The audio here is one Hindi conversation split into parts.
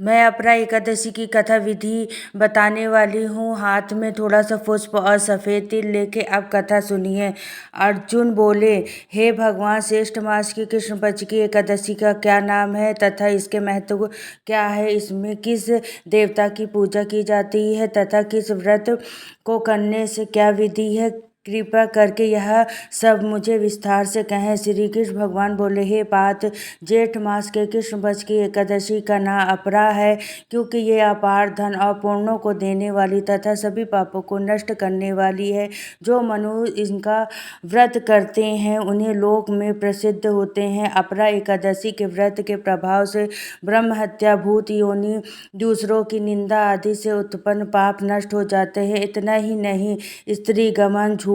मैं अपरा एकादशी की कथा विधि बताने वाली हूँ। हाथ में थोड़ा सा पुष्प और सफ़ेद तिल लेके अब कथा सुनिए। अर्जुन बोले, हे भगवान, श्रेष्ठ मास की कृष्ण पक्ष की एकादशी का क्या नाम है तथा इसके महत्व क्या है? इसमें किस देवता की पूजा की जाती है तथा किस व्रत को करने से क्या विधि है? कृपा करके यह सब मुझे विस्तार से कहें। श्री कृष्ण भगवान बोले, हे पार्थ, जेठ मास के कृष्ण पक्ष की एकादशी का नाम अपरा है, क्योंकि ये अपार धन और पुण्यों को देने वाली तथा सभी पापों को नष्ट करने वाली है। जो मनुष्य इनका व्रत करते हैं उन्हें लोक में प्रसिद्ध होते हैं। अपरा एकादशी के व्रत के प्रभाव से ब्रह्म हत्या, भूत योनि, दूसरों की निंदा आदि से उत्पन्न पाप नष्ट हो जाते हैं। इतना ही नहीं, स्त्री गमन, झूठ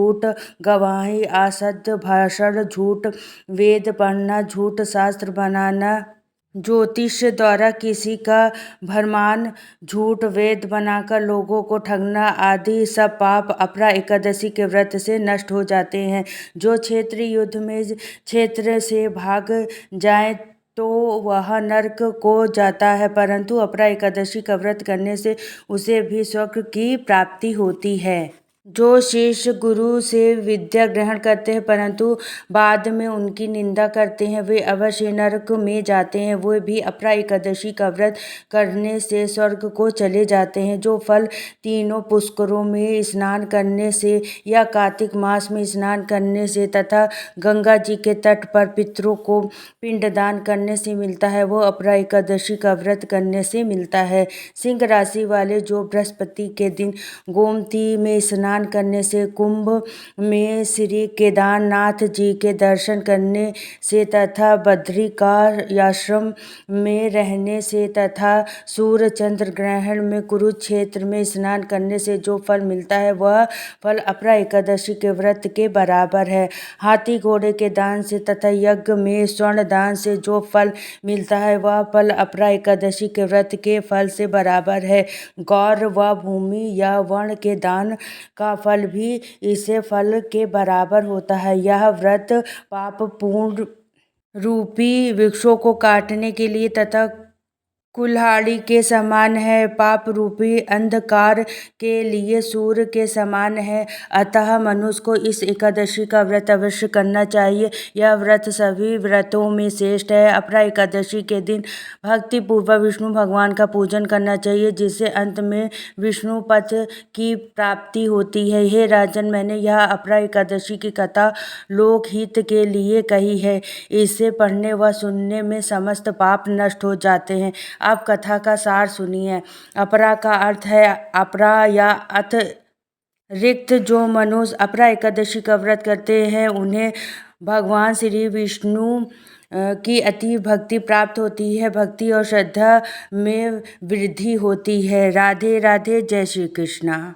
गवाही, असत्य भाषण, झूठ वेद पढ़ना, झूठ शास्त्र बनाना, ज्योतिष द्वारा किसी का भरमान, झूठ वेद बनाकर लोगों को ठगना आदि सब पाप अपरा एकादशी के व्रत से नष्ट हो जाते हैं। जो क्षेत्रीय युद्ध में क्षेत्र से भाग जाए तो वह नरक को जाता है, परंतु अपरा एकादशी का व्रत करने से उसे भी स्वर्ग की प्राप्ति होती है। जो शिष्य गुरु से विद्या ग्रहण करते हैं परंतु बाद में उनकी निंदा करते हैं, वे अवश्य नरक में जाते हैं। वे भी अपरा एकादशी का व्रत करने से स्वर्ग को चले जाते हैं। जो फल तीनों पुष्करों में स्नान करने से या कार्तिक मास में स्नान करने से तथा गंगा जी के तट पर पितरों को पिंडदान करने से मिलता है, वो अपरा एकादशी का व्रत करने से मिलता है। सिंह राशि वाले जो बृहस्पति के दिन गोमती में स्नान करने से, कुंभ में श्री केदारनाथ जी के दर्शन करने से तथा बद्रिकाश्रम में रहने से तथा सूर्य चंद्र ग्रहण में कुरुक्षेत्र में स्नान करने से जो फल मिलता है वह फल अपरा एकादशी के व्रत के बराबर है। हाथी घोड़े के दान से तथा यज्ञ में स्वर्ण दान से जो फल मिलता है वह फल अपरा एकादशी के व्रत के फल से बराबर है। गौर व भूमि या वर्ण के दान का फल भी इसे फल के बराबर होता है। यह व्रत पाप पूर्ण रूपी वृक्षों को काटने के लिए तथा कुल्हाड़ी के समान है, पाप रूपी अंधकार के लिए सूर्य के समान है। अतः मनुष्य को इस एकादशी का व्रत अवश्य करना चाहिए। यह व्रत सभी व्रतों में श्रेष्ठ है। अपरा एकादशी के दिन भक्ति पूर्वक विष्णु भगवान का पूजन करना चाहिए, जिससे अंत में विष्णु पद की प्राप्ति होती है। हे राजन, मैंने यह अपरा एकादशी की कथा लोकहित के लिए कही है। इसे पढ़ने व सुनने में समस्त पाप नष्ट हो जाते हैं। अब कथा का सार सुनिए। अपरा का अर्थ है अपरा या अतिरिक्त। जो मनुष्य अपरा एकादशी का व्रत करते हैं उन्हें भगवान श्री विष्णु की अति भक्ति प्राप्त होती है। भक्ति और श्रद्धा में वृद्धि होती है। राधे राधे। जय श्री कृष्णा।